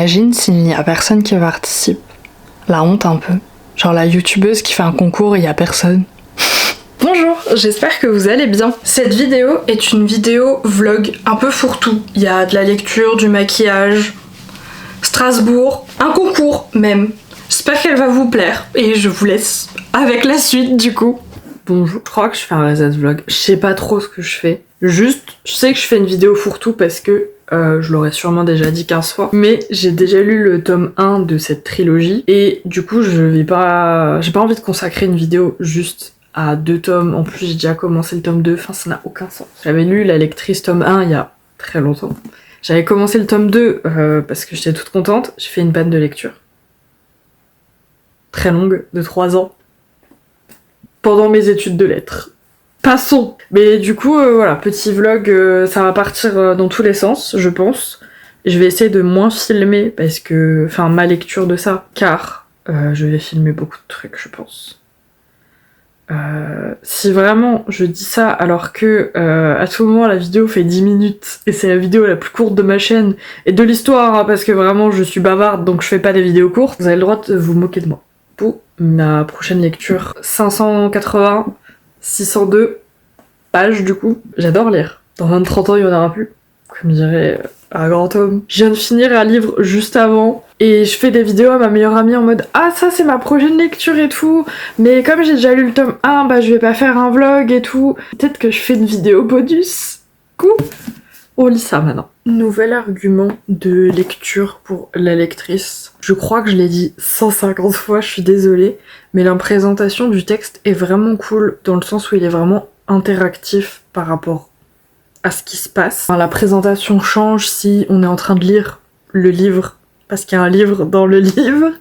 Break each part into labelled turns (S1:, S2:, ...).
S1: T'imagines s'il n'y a personne qui participe? La honte un peu. Genre la youtubeuse qui fait un concours et il y a personne. Bonjour, j'espère que vous allez bien. Cette vidéo est une vidéo vlog un peu fourre-tout. Il y a de la lecture, du maquillage, Strasbourg, un concours même. J'espère qu'elle va vous plaire et je vous laisse avec la suite du coup. Bonjour, je crois que je fais un reset vlog. Je sais pas trop ce que je fais. Juste, je sais que je fais une vidéo fourre-tout parce que je l'aurais sûrement déjà dit 15 fois. Mais j'ai déjà lu le tome 1 de cette trilogie. Et du coup, j'ai pas envie de consacrer une vidéo juste à 2 tomes. En plus, j'ai déjà commencé le tome 2. Enfin, ça n'a aucun sens. J'avais lu La Lectrice tome 1 il y a très longtemps. J'avais commencé le tome 2 parce que j'étais toute contente. J'ai fait une panne de lecture. Très longue, de 3 ans. Pendant mes études de lettres. Passons. Mais du coup, voilà, petit vlog, ça va partir dans tous les sens, je pense. Je vais essayer de moins filmer parce que, enfin, ma lecture de ça, car je vais filmer beaucoup de trucs, je pense. Si vraiment je dis ça alors que à tout moment la vidéo fait 10 minutes et c'est la vidéo la plus courte de ma chaîne et de l'histoire, hein, parce que vraiment je suis bavarde donc je fais pas des vidéos courtes, vous avez le droit de vous moquer de moi. Pour ma prochaine lecture, 580, 602 pages du coup. J'adore lire. Dans 20-30 ans, il y en aura plus. Comme dirait un grand homme. Je viens de finir un livre juste avant et je fais des vidéos à ma meilleure amie en mode « Ah, ça c'est ma prochaine lecture et tout, mais comme j'ai déjà lu le tome 1, bah je vais pas faire un vlog et tout. Peut-être que je fais une vidéo bonus. » Coup. On lit ça maintenant. Nouvel argument de lecture pour La Lectrice. Je crois que je l'ai dit 150 fois, je suis désolée, mais la présentation du texte est vraiment cool dans le sens où il est vraiment interactif par rapport à ce qui se passe. Enfin, la présentation change si on est en train de lire le livre, parce qu'il y a un livre dans le livre.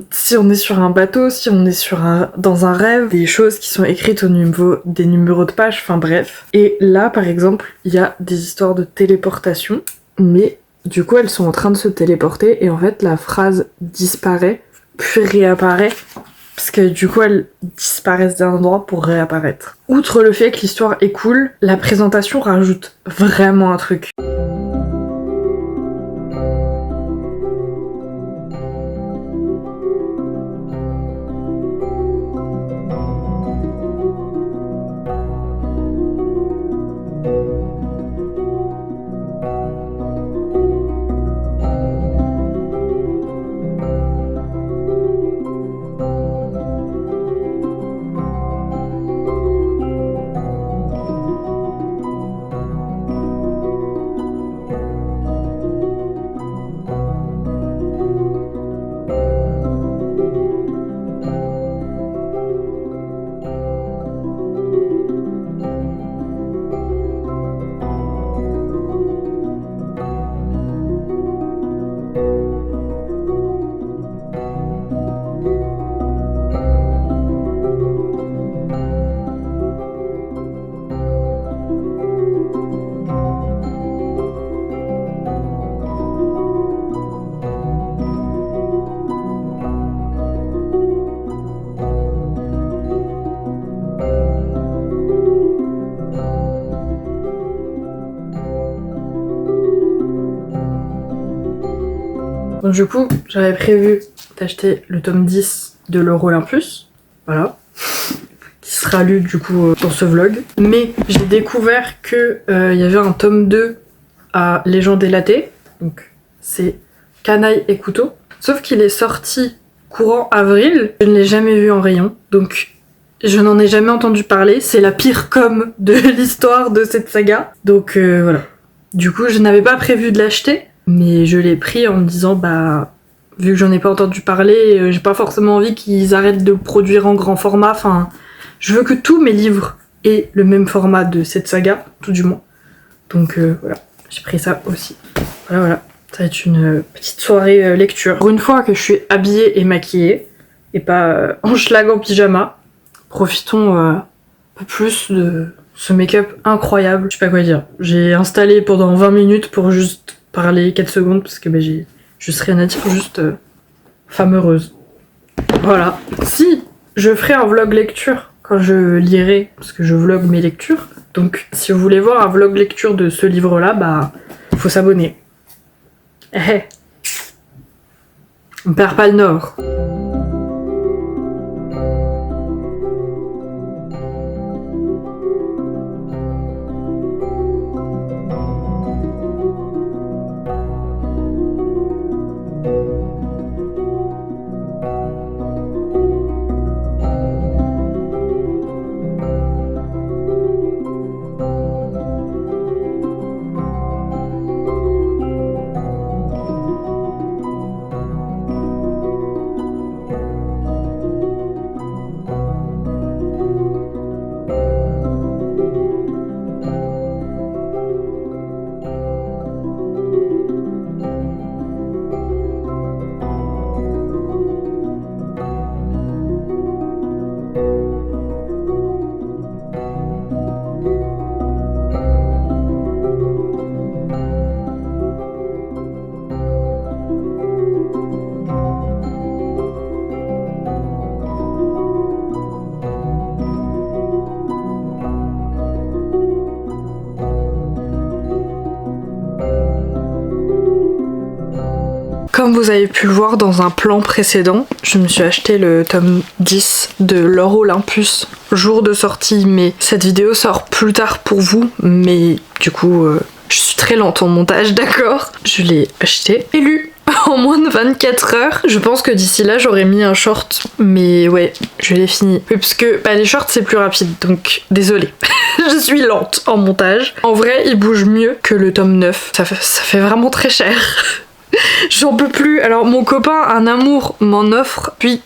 S1: Si on est sur un bateau, si on est dans un rêve, des choses qui sont écrites au niveau des numéros de page, enfin bref. Et là, par exemple, il y a des histoires de téléportation, mais du coup, elles sont en train de se téléporter, et en fait, la phrase disparaît, puis réapparaît, parce que du coup, elles disparaissent d'un endroit pour réapparaître. Outre le fait que l'histoire est cool, la présentation rajoute vraiment un truc. Donc du coup, j'avais prévu d'acheter le tome 10 de l'Euro Olympus, voilà, qui sera lu du coup dans ce vlog. Mais j'ai découvert que y avait un tome 2 à Légende et Laté, donc c'est Canaille et Couteau. Sauf qu'il est sorti courant avril, je ne l'ai jamais vu en rayon, donc je n'en ai jamais entendu parler. C'est la pire com de l'histoire de cette saga, donc voilà. Du coup, je n'avais pas prévu de l'acheter, mais je l'ai pris en me disant, bah, vu que j'en ai pas entendu parler, j'ai pas forcément envie qu'ils arrêtent de produire en grand format. Enfin, je veux que tous mes livres aient le même format de cette saga, tout du moins. Donc voilà, j'ai pris ça aussi. Voilà, ça va être une petite soirée lecture. Pour une fois que je suis habillée et maquillée, et pas en schlag en pyjama, profitons un peu plus de ce make-up incroyable. Je sais pas quoi dire. J'ai installé pendant 20 minutes pour juste parler 4 secondes parce que bah, j'ai juste rien à dire, juste femme heureuse. Voilà. Si je ferai un vlog lecture quand je lirai, parce que je vlog mes lectures, donc si vous voulez voir un vlog lecture de ce livre-là, bah faut s'abonner. Eh, on perd pas le nord. Comme vous avez pu le voir dans un plan précédent, je me suis acheté le tome 10 de L'Or Olympus, jour de sortie, mais cette vidéo sort plus tard pour vous, mais du coup, je suis très lente en montage, d'accord? Je l'ai acheté et lu en moins de 24 heures. Je pense que d'ici là, j'aurais mis un short, mais ouais, je l'ai fini. Oui, parce que bah, les shorts, c'est plus rapide, donc désolée. Je suis lente en montage. En vrai, il bouge mieux que le tome 9. Ça fait vraiment très cher. J'en peux plus. Alors mon copain, un amour, m'en offre, puis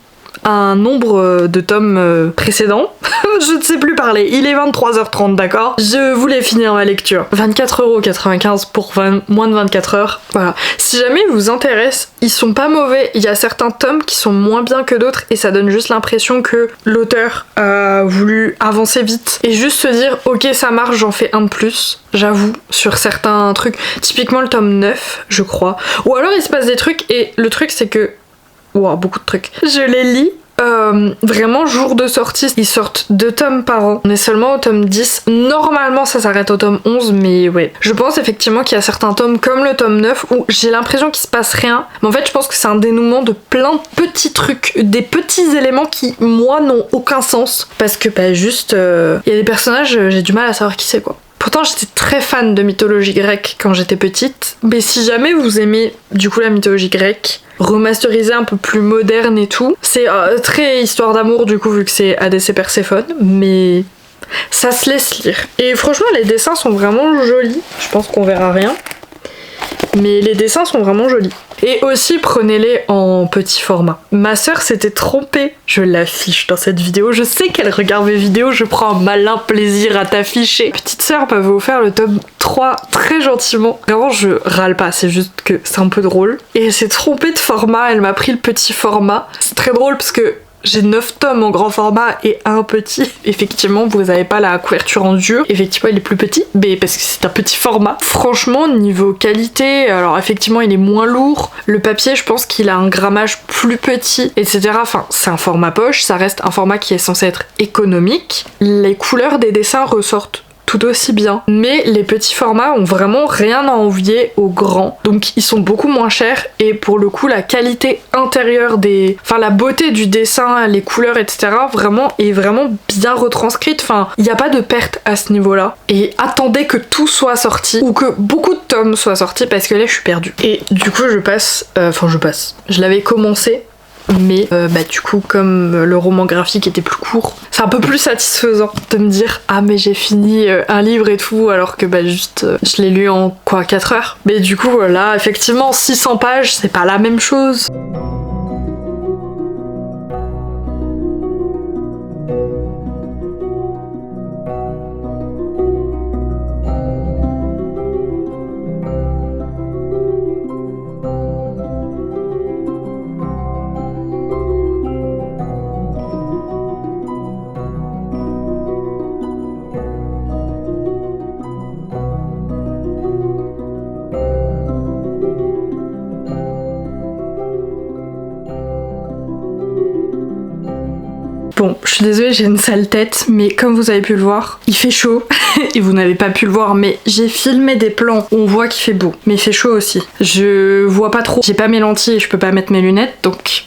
S1: un nombre de tomes précédents. Je ne sais plus parler. Il est 23h30, d'accord? Je voulais finir ma lecture. 24,95€ pour moins de 24 heures. Voilà. Si jamais il vous intéresse, ils sont pas mauvais. Il y a certains tomes qui sont moins bien que d'autres et ça donne juste l'impression que l'auteur a voulu avancer vite et juste se dire ok ça marche, j'en fais un de plus. J'avoue, sur certains trucs. Typiquement le tome 9, je crois. Ou alors il se passe des trucs et le truc c'est que wow, beaucoup de trucs. Je les lis vraiment jour de sortie. Ils sortent 2 tomes par an. On est seulement au tome 10. Normalement ça s'arrête au tome 11, mais ouais. Je pense effectivement qu'il y a certains tomes comme le tome 9 où j'ai l'impression qu'il se passe rien. Mais en fait je pense que c'est un dénouement de plein de petits trucs, des petits éléments qui moi n'ont aucun sens. Parce que bah juste, il y a des personnages, j'ai du mal à savoir qui c'est quoi. Pourtant j'étais très fan de mythologie grecque quand j'étais petite, mais si jamais vous aimez du coup la mythologie grecque, remasterisée un peu plus moderne et tout, c'est très histoire d'amour du coup vu que c'est Hadès et Perséphone, mais ça se laisse lire. Et franchement les dessins sont vraiment jolis, je pense qu'on verra rien, mais les dessins sont vraiment jolis. Et aussi prenez-les en petit format. Ma sœur s'était trompée, je l'affiche dans cette vidéo, je sais qu'elle regarde mes vidéos, je prends un malin plaisir à t'afficher. Petite sœur m'avait offert le tome 3 très gentiment. Vraiment je râle pas, c'est juste que c'est un peu drôle. Et elle s'est trompée de format, elle m'a pris le petit format. C'est très drôle parce que j'ai 9 tomes en grand format et un petit. Effectivement, vous n'avez pas la couverture en dur. Effectivement, il est plus petit, mais parce que c'est un petit format. Franchement, niveau qualité, alors effectivement, il est moins lourd. Le papier, je pense qu'il a un grammage plus petit, etc. Enfin, c'est un format poche, ça reste un format qui est censé être économique. Les couleurs des dessins ressortent tout aussi bien. Mais les petits formats ont vraiment rien à envier aux grands. Donc ils sont beaucoup moins chers et pour le coup la qualité intérieure des... Enfin la beauté du dessin, les couleurs, etc. vraiment est vraiment bien retranscrite. Enfin, il n'y a pas de perte à ce niveau-là. Et attendez que tout soit sorti ou que beaucoup de tomes soient sortis parce que là je suis perdue. Et du coup je passe... Je l'avais commencé. Mais bah du coup comme le roman graphique était plus court, c'est un peu plus satisfaisant de me dire ah mais j'ai fini un livre et tout alors que bah juste je l'ai lu en quoi 4 heures. Mais du coup là effectivement 600 pages c'est pas la même chose. suis désolée, j'ai une sale tête, mais comme vous avez pu le voir, il fait chaud. Et vous n'avez pas pu le voir, mais j'ai filmé des plans où on voit qu'il fait beau. Mais il fait chaud aussi. Je vois pas trop. J'ai pas mes lentilles et je peux pas mettre mes lunettes, donc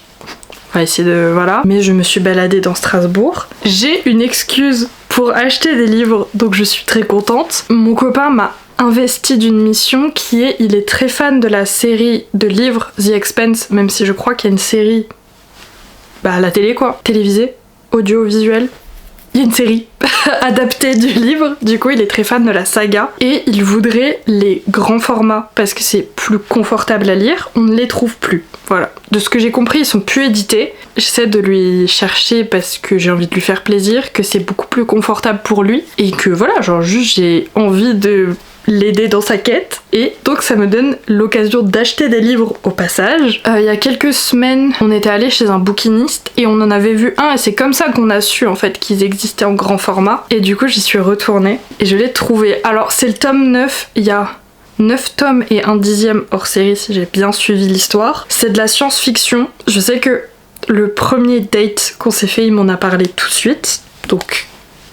S1: on va essayer de... voilà. Mais je me suis baladée dans Strasbourg. J'ai une excuse pour acheter des livres, donc je suis très contente. Mon copain m'a investi d'une mission qui est... il est très fan de la série de livres The Expanse, même si je crois qu'il y a une série... bah à la télé quoi, télévisée, audiovisuelle. Il y a une série adaptée du livre, du coup il est très fan de la saga et il voudrait les grands formats parce que c'est plus confortable à lire, on ne les trouve plus. Voilà, de ce que j'ai compris ils sont plus édités, j'essaie de lui chercher parce que j'ai envie de lui faire plaisir, que c'est beaucoup plus confortable pour lui et que voilà, genre juste j'ai envie de l'aider dans sa quête et donc ça me donne l'occasion d'acheter des livres au passage. Il y a quelques semaines on était allé chez un bouquiniste et on en avait vu un et c'est comme ça qu'on a su en fait qu'ils existaient en grand format et du coup j'y suis retournée et je l'ai trouvé. Alors c'est le tome 9, il y a 9 tomes et un 10e hors série si j'ai bien suivi l'histoire. C'est de la science-fiction, je sais que le premier date qu'on s'est fait il m'en a parlé tout de suite donc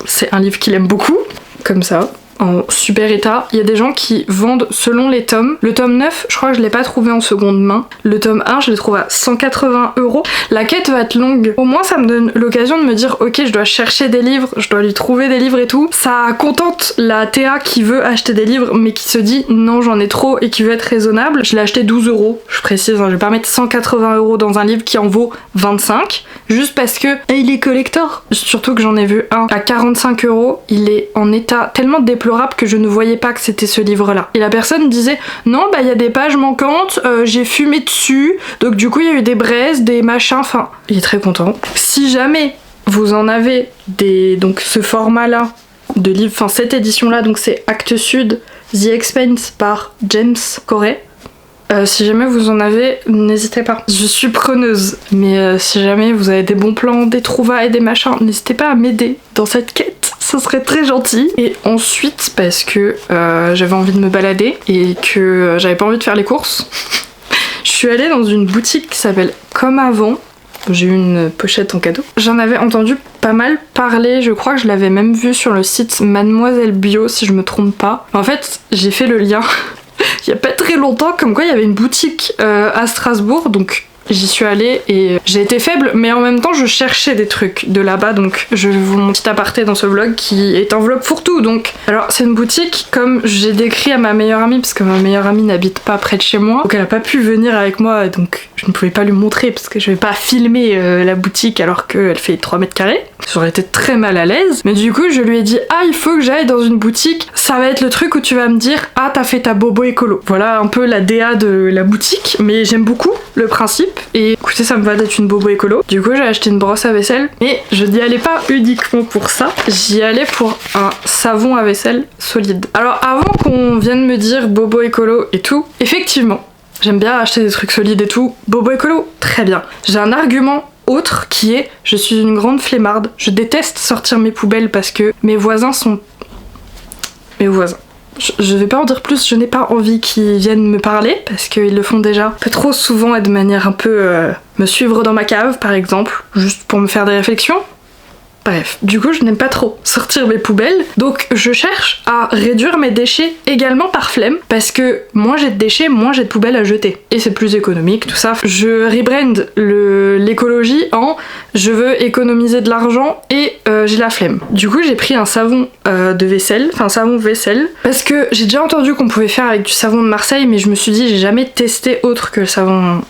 S1: c'est un livre qu'il aime beaucoup, comme ça en super état. Il y a des gens qui vendent selon les tomes. Le tome 9, je crois que je l'ai pas trouvé en seconde main. Le tome 1, je l'ai trouvé à 180 €. La quête va être longue. Au moins, ça me donne l'occasion de me dire, ok, je dois chercher des livres, je dois lui trouver des livres et tout. Ça contente la TA qui veut acheter des livres, mais qui se dit, non, j'en ai trop et qui veut être raisonnable. Je l'ai acheté 12 €. Je précise, hein, je vais pas mettre 180 € dans un livre qui en vaut 25, juste parce que il est collector. Surtout que j'en ai vu un à 45 €. Il est en état tellement déplorable que je ne voyais pas que c'était ce livre-là. Et la personne disait non, bah il y a des pages manquantes, j'ai fumé dessus, donc du coup il y a eu des braises, des machins, enfin, il est très content. Si jamais vous en avez des, donc ce format-là de livre, enfin cette édition-là, donc c'est Actes Sud, The Expanse par James Corey. Si jamais vous en avez, n'hésitez pas. Je suis preneuse, mais si jamais vous avez des bons plans, des trouvailles, des machins, n'hésitez pas à m'aider dans cette quête. Ça serait très gentil. Et ensuite, parce que j'avais envie de me balader et que j'avais pas envie de faire les courses, je suis allée dans une boutique qui s'appelle Comme Avant. J'ai eu une pochette en cadeau. J'en avais entendu pas mal parler, je crois que je l'avais même vu sur le site Mademoiselle Bio, si je me trompe pas. En fait, j'ai fait le lien il y a pas très longtemps, comme quoi il y avait une boutique à Strasbourg, donc j'y suis allée et j'ai été faible, mais en même temps je cherchais des trucs de là-bas, donc je vous montre un petit aparté dans ce vlog qui est un vlog fourre-tout. Donc alors c'est une boutique comme j'ai décrit à ma meilleure amie, parce que ma meilleure amie n'habite pas près de chez moi, donc elle a pas pu venir avec moi, donc je ne pouvais pas lui montrer parce que je vais pas filmer la boutique alors qu'elle fait 3 mètres carrés. J'aurais été très mal à l'aise, mais du coup je lui ai dit ah il faut que j'aille dans une boutique, ça va être le truc où tu vas me dire ah t'as fait ta bobo écolo. Voilà un peu la DA de la boutique, mais j'aime beaucoup le principe et écoutez ça me va d'être une bobo écolo. Du coup j'ai acheté une brosse à vaisselle, mais je n'y allais pas uniquement pour ça, j'y allais pour un savon à vaisselle solide. Alors avant qu'on vienne me dire bobo écolo et tout, effectivement j'aime bien acheter des trucs solides et tout, bobo écolo, très bien. J'ai un argument autre qui est je suis une grande flemmarde, je déteste sortir mes poubelles parce que mes voisins sont... mes voisins. Je vais pas en dire plus, je n'ai pas envie qu'ils viennent me parler parce qu'ils le font déjà un peu trop souvent et de manière un peu... me suivre dans ma cave par exemple, juste pour me faire des réflexions. Bref, du coup je n'aime pas trop sortir mes poubelles, donc je cherche à réduire mes déchets également par flemme, parce que moins j'ai de déchets, moins j'ai de poubelles à jeter. Et c'est plus économique, tout ça. Je rebrand l'écologie en je veux économiser de l'argent et j'ai la flemme. Du coup j'ai pris un savon de vaisselle, enfin savon vaisselle, parce que j'ai déjà entendu qu'on pouvait faire avec du savon de Marseille, mais je me suis dit j'ai jamais testé autre que le savon...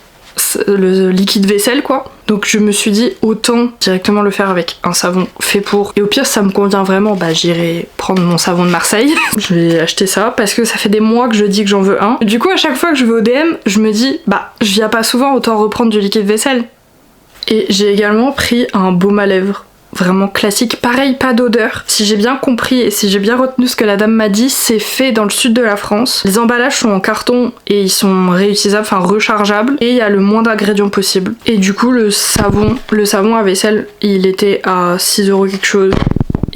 S1: le liquide vaisselle quoi. Donc je me suis dit autant directement le faire avec un savon fait pour. Et au pire si ça me convient vraiment, bah j'irai prendre mon savon de Marseille. Je vais acheter ça parce que ça fait des mois que je dis que j'en veux un. Du coup à chaque fois que je vais au DM, je me dis bah je viens pas souvent, autant reprendre du liquide vaisselle. Et j'ai également pris un baume à lèvres. Vraiment classique, pareil, pas d'odeur. Si j'ai bien compris et si j'ai bien retenu ce que la dame m'a dit, c'est fait dans le sud de la France. Les emballages sont en carton et ils sont réutilisables, enfin rechargeables, et il y a le moins d'ingrédients possible. Et du coup le savon à vaisselle, il était à 6 € quelque chose.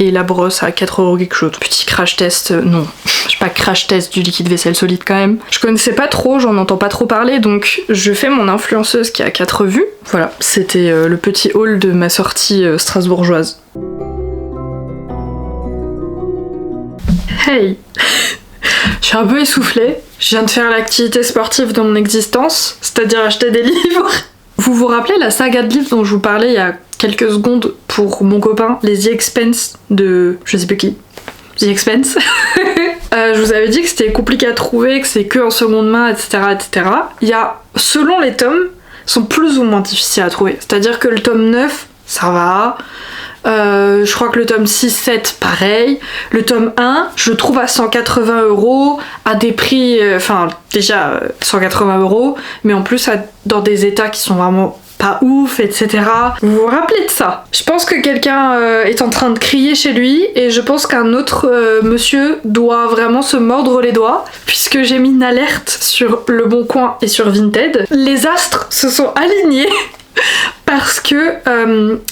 S1: et la brosse à 4€ quelque chose. Petit crash test, non. Je sais pas, crash test du liquide vaisselle solide quand même. Je connaissais pas trop, j'en entends pas trop parler, donc je fais mon influenceuse qui a 4 vues. Voilà, c'était le petit haul de ma sortie strasbourgeoise. Hey. Je suis un peu essoufflée. Je viens de faire l'activité sportive de mon existence, c'est-à-dire acheter des livres. Vous vous rappelez la saga de livres dont je vous parlais il y a quelques secondes pour mon copain, les The Expanse de... je sais plus qui. The Expanse. Je vous avais dit que c'était compliqué à trouver, que c'est que en seconde main, etc., etc. Il y a, selon les tomes, sont plus ou moins difficiles à trouver. C'est-à-dire que le tome 9, ça va. Je crois que le tome 6-7 pareil, le tome 1 je trouve à 180€ à des prix, enfin déjà 180€, mais en plus dans des états qui sont vraiment pas ouf, etc. Vous vous rappelez de ça? Je pense que quelqu'un est en train de crier chez lui et je pense qu'un autre monsieur doit vraiment se mordre les doigts puisque j'ai mis une alerte sur Le Bon Coin et sur Vinted. Les astres se sont alignés parce que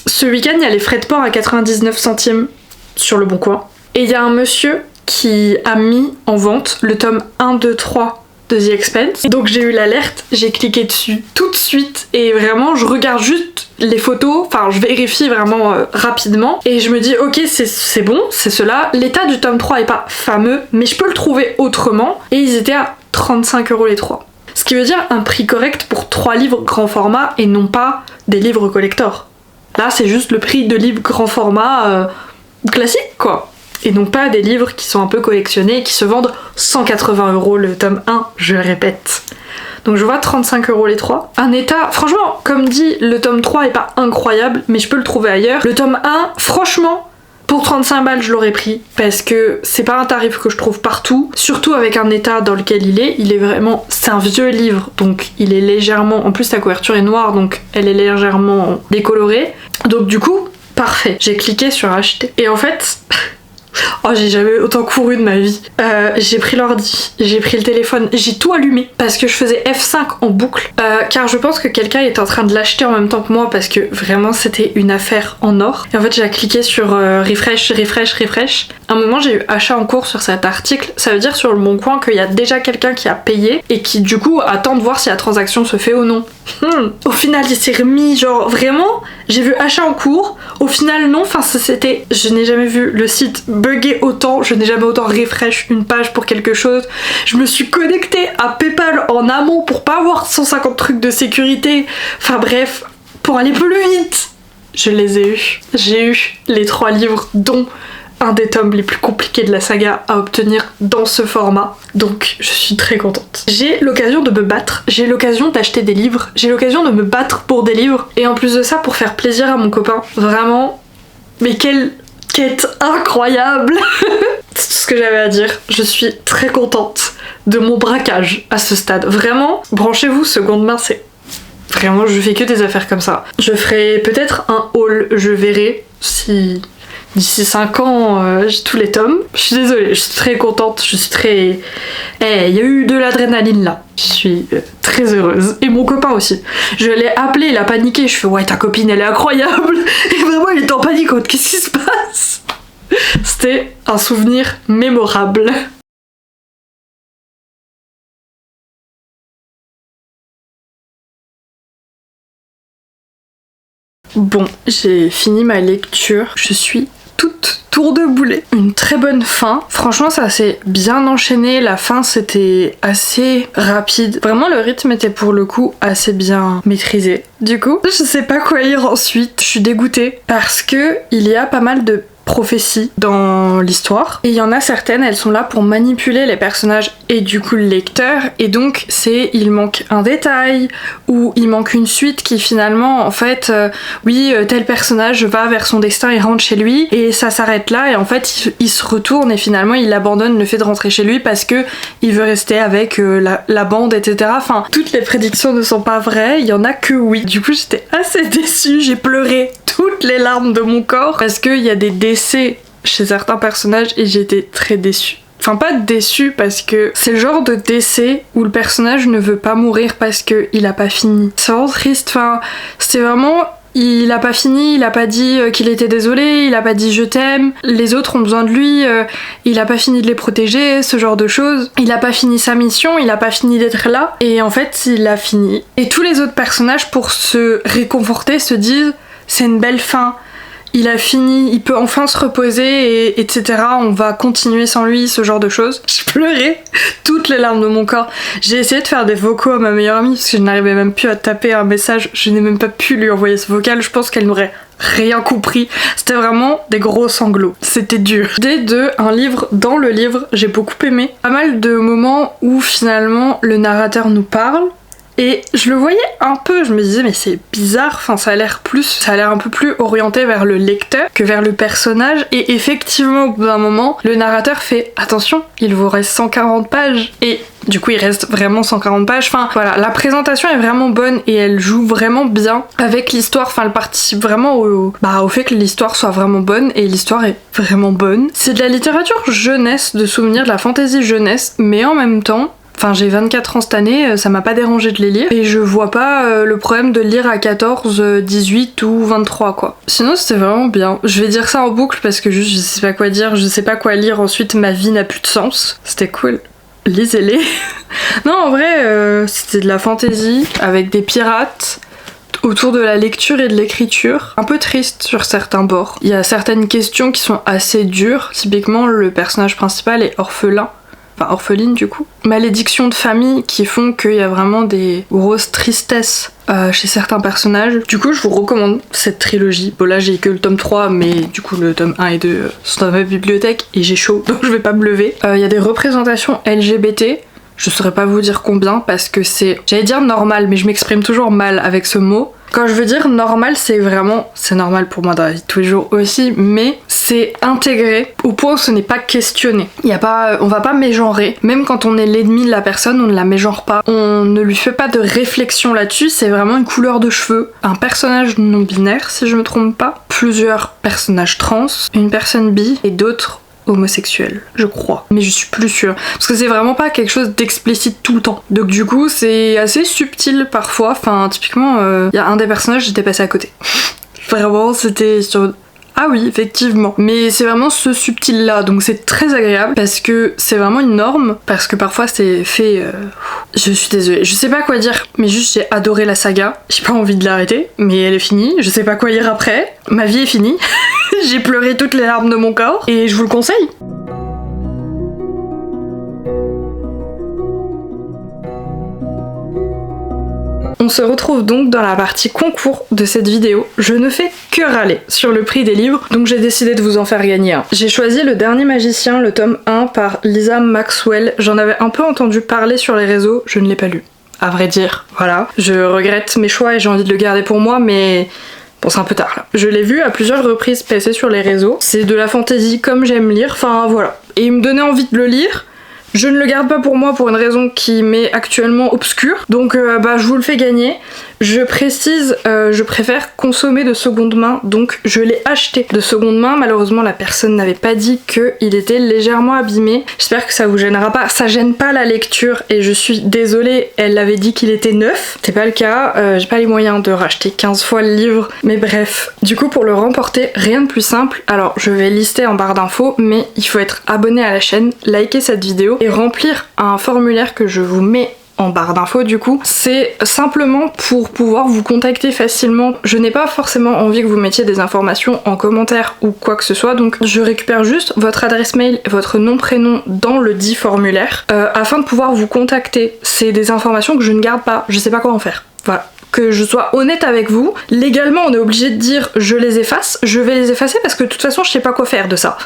S1: ce week-end il y a les frais de port à 99 centimes sur Le Bon Coin et il y a un monsieur qui a mis en vente le tome 1, 2, 3 de The Expanse. Donc j'ai eu l'alerte, j'ai cliqué dessus tout de suite et vraiment je regarde juste les photos, enfin je vérifie vraiment rapidement et je me dis ok c'est bon, c'est cela. L'état du tome 3 est pas fameux mais je peux le trouver autrement et ils étaient à 35€ les 3. Ce qui veut dire un prix correct pour 3 livres grand format et non pas des livres collector. Là c'est juste le prix de livres grand format classique quoi. Et donc pas des livres qui sont un peu collectionnés et qui se vendent 180€ le tome 1, je le répète. Donc je vois 35€ les 3. Un état, franchement, comme dit, le tome 3 est pas incroyable, mais je peux le trouver ailleurs. Le tome 1, franchement, pour 35 balles, je l'aurais pris, parce que c'est pas un tarif que je trouve partout, surtout avec un état dans lequel il est vraiment, c'est un vieux livre, donc il est légèrement, en plus la couverture est noire, donc elle est légèrement décolorée. Donc du coup, parfait. J'ai cliqué sur acheter. Et en fait... Oh, j'ai jamais autant couru de ma vie. J'ai pris l'ordi, j'ai pris le téléphone, j'ai tout allumé parce que je faisais F5 en boucle. Car je pense que quelqu'un est en train de l'acheter en même temps que moi parce que vraiment c'était une affaire en or. Et en fait j'ai cliqué sur refresh. À un moment j'ai eu achat en cours sur cet article. Ça veut dire sur Le Bon Coin qu'il y a déjà quelqu'un qui a payé et qui du coup attend de voir si la transaction se fait ou non. Au final il s'est remis genre vraiment, j'ai vu achat en cours. Au final non, enfin c'était... Je n'ai jamais vu le site bugger autant, je n'ai jamais autant refresh une page pour quelque chose. Je me suis connectée à PayPal en amont pour pas avoir 150 trucs de sécurité. Enfin bref, pour aller plus vite. Je les ai eus. J'ai eu les 3 livres dont un des tomes les plus compliqués de la saga à obtenir dans ce format. Donc je suis très contente. J'ai l'occasion de me battre, j'ai l'occasion d'acheter des livres, j'ai l'occasion de me battre pour des livres et en plus de ça pour faire plaisir à mon copain. Vraiment, mais quelle quête incroyable. C'est tout ce que j'avais à dire. Je suis très contente de mon braquage à ce stade. Vraiment, branchez-vous, seconde main, c'est... Vraiment, je fais que des affaires comme ça. Je ferai peut-être un haul, je verrai si... D'ici 5 ans, j'ai tous les tomes. Je suis désolée, je suis très contente, je suis très... il y a eu de l'adrénaline là. Je suis très heureuse. Et mon copain aussi. Je l'ai appelé, il a paniqué. Je fais ouais, ta copine elle est incroyable. Et vraiment, il était en panique. Qu'est-ce qui se passe? C'était un souvenir mémorable. Bon, j'ai fini ma lecture. Je suis toute tour de boulet. Une très bonne fin. Franchement, ça s'est bien enchaîné. La fin, c'était assez rapide. Vraiment, le rythme était pour le coup assez bien maîtrisé. Du coup, je sais pas quoi lire ensuite. Je suis dégoûtée parce que il y a pas mal de prophéties dans l'histoire et il y en a certaines, elles sont là pour manipuler les personnages et du coup le lecteur, et donc il manque un détail ou il manque une suite qui finalement en fait tel personnage va vers son destin et rentre chez lui et ça s'arrête là et en fait il se retourne et finalement il abandonne le fait de rentrer chez lui parce que il veut rester avec la bande, etc. Enfin, toutes les prédictions ne sont pas vraies, il y en a que oui. Du coup j'étais assez déçue, j'ai pleuré toutes les larmes de mon corps parce qu'il y a des décès chez certains personnages et j'étais très déçue. Enfin, pas déçue parce que c'est le genre de décès où le personnage ne veut pas mourir parce qu'il a pas fini. C'est vraiment triste, enfin, c'était vraiment Il a pas fini, il a pas dit qu'il était désolé, il a pas dit je t'aime, les autres ont besoin de lui, il a pas fini de les protéger, ce genre de choses. Il a pas fini sa mission, il a pas fini d'être là, et en fait il a fini. Et tous les autres personnages, pour se réconforter, se disent c'est une belle fin. Il a fini, il peut enfin se reposer, et etc. On va continuer sans lui, ce genre de choses. Je pleurais toutes les larmes de mon corps. J'ai essayé de faire des vocaux à ma meilleure amie parce que je n'arrivais même plus à taper un message. Je n'ai même pas pu lui envoyer ce vocal. Je pense qu'elle n'aurait rien compris. C'était vraiment des gros sanglots. C'était dur. L'idée de un livre dans le livre, j'ai beaucoup aimé. Pas mal de moments où finalement le narrateur nous parle. Et je le voyais un peu, je me disais mais c'est bizarre, enfin ça a l'air un peu plus orienté vers le lecteur que vers le personnage. Et effectivement au bout d'un moment, le narrateur fait attention, il vous reste 140 pages. Et du coup il reste vraiment 140 pages. Enfin voilà, la présentation est vraiment bonne et elle joue vraiment bien avec l'histoire. Enfin elle participe vraiment au fait que l'histoire soit vraiment bonne, et l'histoire est vraiment bonne. C'est de la littérature jeunesse, de souvenirs, de la fantaisie jeunesse, mais en même temps, enfin j'ai 24 ans cette année, ça m'a pas dérangé de les lire, et je vois pas le problème de lire à 14, 18 ou 23 quoi. Sinon c'était vraiment bien. Je vais dire ça en boucle parce que juste je sais pas quoi dire, je sais pas quoi lire ensuite, ma vie n'a plus de sens. C'était cool. Lisez-les. Non en vrai c'était de la fantaisie avec des pirates autour de la lecture et de l'écriture. Un peu triste sur certains bords. Il y a certaines questions qui sont assez dures. Typiquement le personnage principal est orphelin. Enfin orpheline du coup. Malédictions de famille qui font qu'il y a vraiment des grosses tristesses chez certains personnages. Du coup je vous recommande cette trilogie. Bon là j'ai que le tome 3 mais du coup le tome 1 et 2 sont dans ma bibliothèque et j'ai chaud donc je vais pas me lever. Il y a des représentations LGBT. Je saurais pas vous dire combien parce que c'est... J'allais dire normal mais je m'exprime toujours mal avec ce mot. Quand je veux dire normal, c'est normal pour moi dans la vie de tous les jours aussi, mais c'est intégré au point où ce n'est pas questionné. On va pas mégenrer. Même quand on est l'ennemi de la personne, on ne la mégenre pas. On ne lui fait pas de réflexion là-dessus, c'est vraiment une couleur de cheveux. Un personnage non binaire, si je me trompe pas. Plusieurs personnages trans, une personne bi et d'autres homosexuel, je crois, mais je suis plus sûre parce que c'est vraiment pas quelque chose d'explicite tout le temps, donc du coup c'est assez subtil parfois. Enfin typiquement il y a un des personnages, j'étais passée à côté. Vraiment c'était sur... Ah oui, effectivement. Mais c'est vraiment ce subtil là, donc c'est très agréable parce que c'est vraiment une norme, parce que parfois c'est fait... Je suis désolée, je sais pas quoi dire, mais juste j'ai adoré la saga, j'ai pas envie de l'arrêter, mais elle est finie, je sais pas quoi lire après, ma vie est finie, j'ai pleuré toutes les larmes de mon corps, et je vous le conseille. On se retrouve donc dans la partie concours de cette vidéo. Je ne fais que râler sur le prix des livres, donc j'ai décidé de vous en faire gagner un. J'ai choisi Le Dernier Magicien, le tome 1 par Lisa Maxwell. J'en avais un peu entendu parler sur les réseaux, je ne l'ai pas lu. À vrai dire, voilà. Je regrette mes choix et j'ai envie de le garder pour moi, mais... Bon, c'est un peu tard là. Je l'ai vu à plusieurs reprises passer sur les réseaux. C'est de la fantaisie comme j'aime lire, enfin voilà. Et il me donnait envie de le lire. Je ne le garde pas pour moi pour une raison qui m'est actuellement obscure, donc je vous le fais gagner. Je précise, je préfère consommer de seconde main, donc je l'ai acheté de seconde main. Malheureusement la personne n'avait pas dit qu'il était légèrement abîmé. J'espère que ça vous gênera pas, ça gêne pas la lecture et je suis désolée, elle avait dit qu'il était neuf. C'est pas le cas, j'ai pas les moyens de racheter 15 fois le livre, mais bref. Du coup pour le remporter, rien de plus simple. Alors je vais lister en barre d'infos, mais il faut être abonné à la chaîne, liker cette vidéo et remplir un formulaire que je vous mets en barre d'infos du coup. C'est simplement pour pouvoir vous contacter facilement. Je n'ai pas forcément envie que vous mettiez des informations en commentaire ou quoi que ce soit, donc je récupère juste votre adresse mail et votre nom prénom dans le dit formulaire afin de pouvoir vous contacter. C'est des informations que je ne garde pas, je sais pas quoi en faire. Voilà. Que je sois honnête avec vous, légalement on est obligé de dire je les efface, je vais les effacer parce que de toute façon je sais pas quoi faire de ça.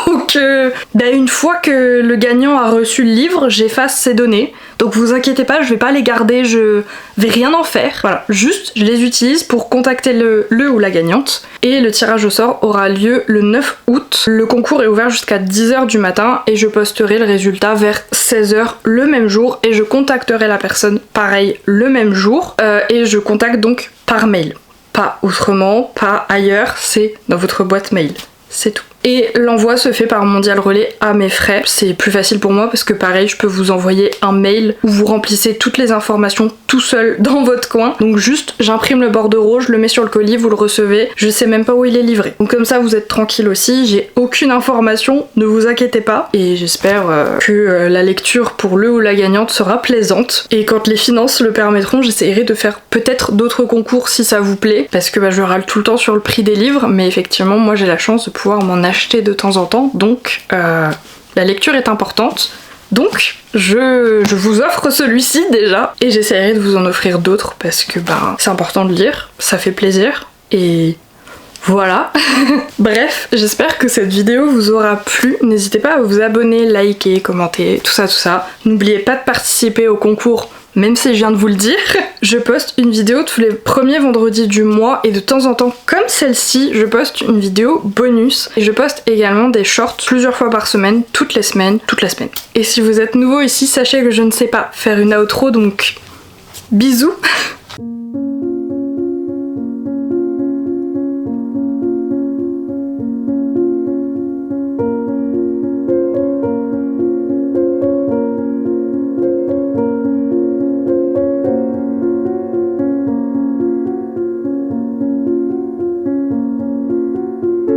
S1: Donc une fois que le gagnant a reçu le livre, j'efface ces données. Donc vous inquiétez pas, je vais pas les garder, je vais rien en faire. Voilà, juste je les utilise pour contacter le ou la gagnante. Et le tirage au sort aura lieu le 9 août. Le concours est ouvert jusqu'à 10h du matin et je posterai le résultat vers 16h le même jour et je contacterai la personne pareil le même jour et je contacte donc par mail. Pas autrement, pas ailleurs, c'est dans votre boîte mail. C'est tout.
S2: et l'envoi se fait par Mondial Relais à mes frais. C'est plus facile pour moi parce que pareil, je peux vous envoyer un mail où vous remplissez toutes les informations tout seul dans votre coin. Donc juste, j'imprime le bordereau, je le mets sur le colis, vous le recevez, je sais même pas où il est livré. Donc comme ça, vous êtes tranquille aussi, j'ai aucune information, ne vous inquiétez pas. Et j'espère que la lecture pour le ou la gagnante sera plaisante. Et quand les finances le permettront, j'essaierai de faire peut-être d'autres concours si ça vous plaît, parce que je râle tout le temps sur le prix des livres, mais effectivement, moi j'ai la chance de pouvoir m'en acheter de temps en temps, donc la lecture est importante. Donc, je vous offre celui-ci déjà, et j'essaierai de vous en offrir d'autres, parce que c'est important de lire, ça fait plaisir, et voilà. Bref, j'espère que cette vidéo vous aura plu. N'hésitez pas à vous abonner, liker, commenter, tout ça. N'oubliez pas de participer au concours, même si je viens de vous le dire. Je poste une vidéo tous les premiers vendredis du mois et de temps en temps, comme celle-ci, je poste une vidéo bonus. Et je poste également des shorts plusieurs fois par semaine, toute la semaine. Et si vous êtes nouveau ici, sachez que je ne sais pas faire une outro, donc bisous.